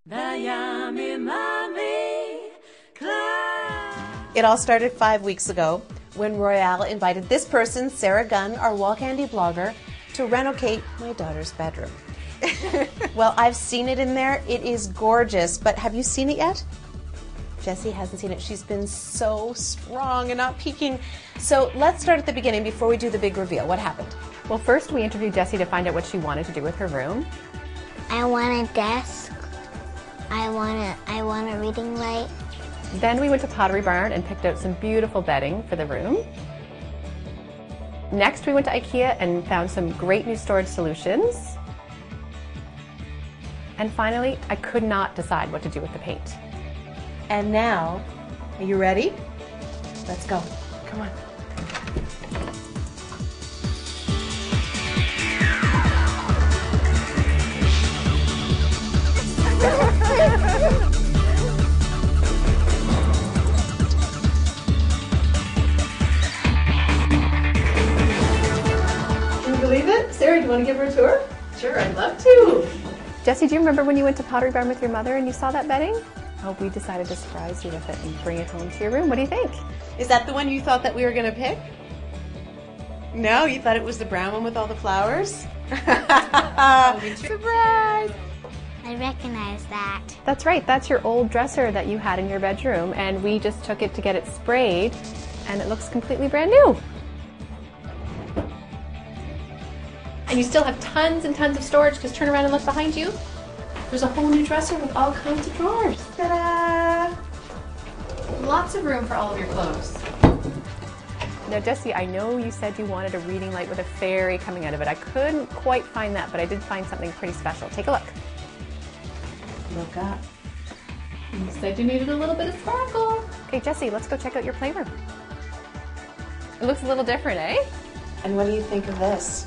The Yummy Mommy Club. It all started 5 weeks ago when Royale invited this person, Sarah Gunn, our Wall Candy blogger, to renovate my daughter's bedroom. Well, I've seen it in there. It is gorgeous, but have you seen it yet? Jessie hasn't seen it. She's been so strong and not peeking. So let's start at the beginning before we do the big reveal. What happened? Well, first we interviewed Jessie to find out what she wanted to do with her room. I want a desk. I want a reading light. Then we went to Pottery Barn and picked out some beautiful bedding for the room. Next we went to IKEA and found some great new storage solutions. And finally, I could not decide what to do with the paint. And now, are you ready? Let's go. Come on. Can you believe it? Sarah, do you want to give her a tour? Sure, I'd love to. Jessie, do you remember when you went to Pottery Barn with your mother and you saw that bedding? Oh, we decided to surprise you with it and bring it home to your room. What do you think? Is that the one you thought that we were going to pick? No, you thought it was the brown one with all the flowers? Surprise! I recognize that. That's right, that's your old dresser that you had in your bedroom, and we just took it to get it sprayed, and it looks completely brand new. And you still have tons and tons of storage, because turn around and look behind you. There's a whole new dresser with all kinds of drawers. Ta-da! Lots of room for all of your clothes. Now, Jessie, I know you said you wanted a reading light with a fairy coming out of it. I couldn't quite find that, but I did find something pretty special. Take a look. Look up. You said you needed a little bit of sparkle. Okay, Jessie, let's go check out your playroom. It looks a little different, eh? And what do you think of this?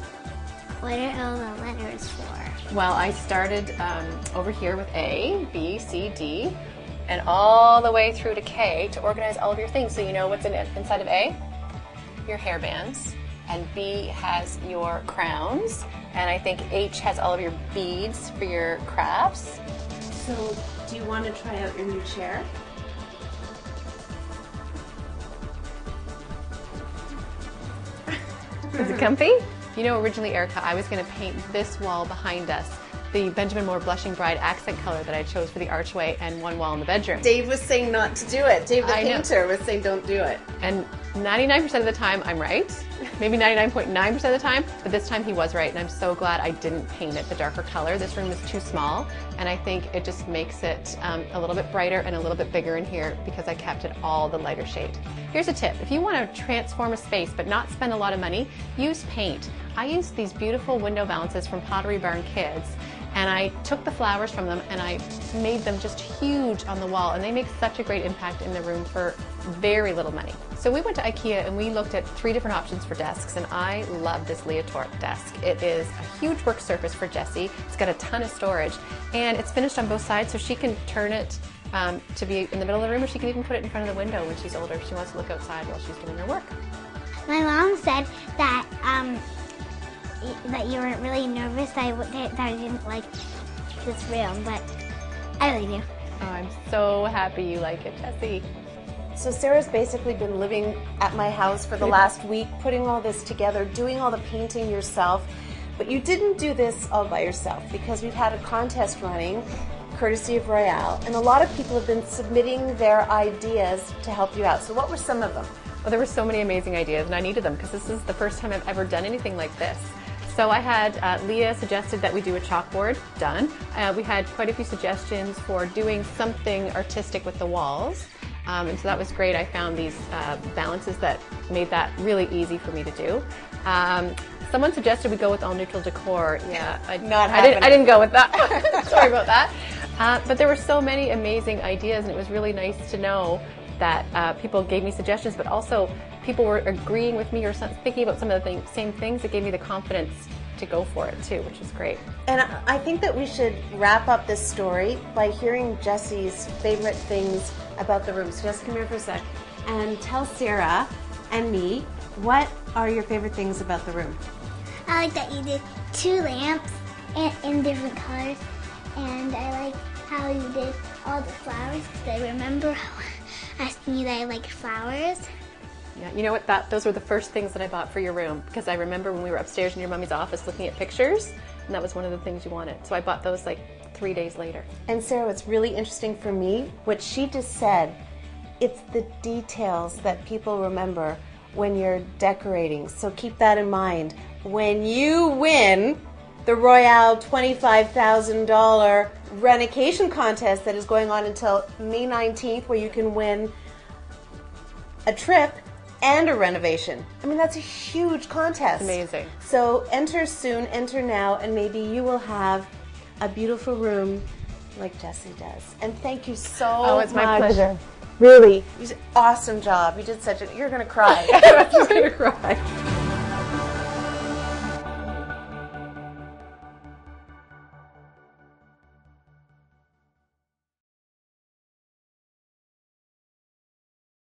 What are all the letters for? Well, I started over here with A, B, C, D, and all the way through to K to organize all of your things. So you know what's inside of A? Your hair bands. And B has your crowns. And I think H has all of your beads for your crafts. So, do you want to try out your new chair? Is it comfy? You know, originally, Erica, I was going to paint this wall behind us, the Benjamin Moore Blushing Bride accent color that I chose for the archway and one wall in the bedroom. Dave was saying not to do it. Dave the painter was saying don't do it. And 99% of the time I'm right, maybe 99.9% of the time, but this time he was right, and I'm so glad I didn't paint it the darker color. This room is too small, and I think it just makes it a little bit brighter and a little bit bigger in here because I kept it all the lighter shade. Here's a tip. If you want to transform a space but not spend a lot of money, use paint. I used these beautiful window valances from Pottery Barn Kids, and I took the flowers from them and I made them just huge on the wall, and they make such a great impact in the room for very little money. So we went to IKEA and we looked at 3 different options for desks, and I love this Leotorp desk. It is a huge work surface for Jessie. It's got a ton of storage, and it's finished on both sides, so she can turn it to be in the middle of the room, or she can even put it in front of the window when she's older if she wants to look outside while she's doing her work. My mom said that that you were really nervous that I didn't like this room, but I really do. Oh, I'm so happy you like it, Jessie. So Sarah's basically been living at my house for the last week, putting all this together, doing all the painting yourself. But you didn't do this all by yourself, because we've had a contest running, courtesy of Royale, and a lot of people have been submitting their ideas to help you out. So what were some of them? Well, there were so many amazing ideas, and I needed them because this is the first time I've ever done anything like this. So I had Leah suggested that we do a chalkboard. Done. We had quite a few suggestions for doing something artistic with the walls. And so that was great. I found these balances that made that really easy for me to do. Someone suggested we go with all neutral decor. Yeah, I didn't go with that. Sorry about that. But there were so many amazing ideas, and it was really nice to know that people gave me suggestions, but also people were agreeing with me or thinking about some of the same things that gave me the confidence to go for it too, which is great. And I think that we should wrap up this story by hearing Jessie's favorite things about the room. So just come here for a sec and tell Sarah and me, what are your favorite things about the room? I like that you did 2 lamps in different colors, and I like how you did all the flowers, because I remember asking you that I liked flowers. Yeah, you know what? Those were the first things that I bought for your room, because I remember when we were upstairs in your mommy's office looking at pictures, and that was one of the things you wanted. So I bought those like 3 days later. And Sarah, what's really interesting for me, what she just said, it's the details that people remember when you're decorating. So keep that in mind. When you win the Royale $25,000 Renocation contest that is going on until May 19th, where you can win a trip and a renovation. I mean, that's a huge contest. Amazing. So enter soon, enter now, and maybe you will have a beautiful room like Jessie does. And thank you so much. Oh, it's my pleasure. Really. You did an awesome job. You did such a, you're going to cry. I'm just going to cry.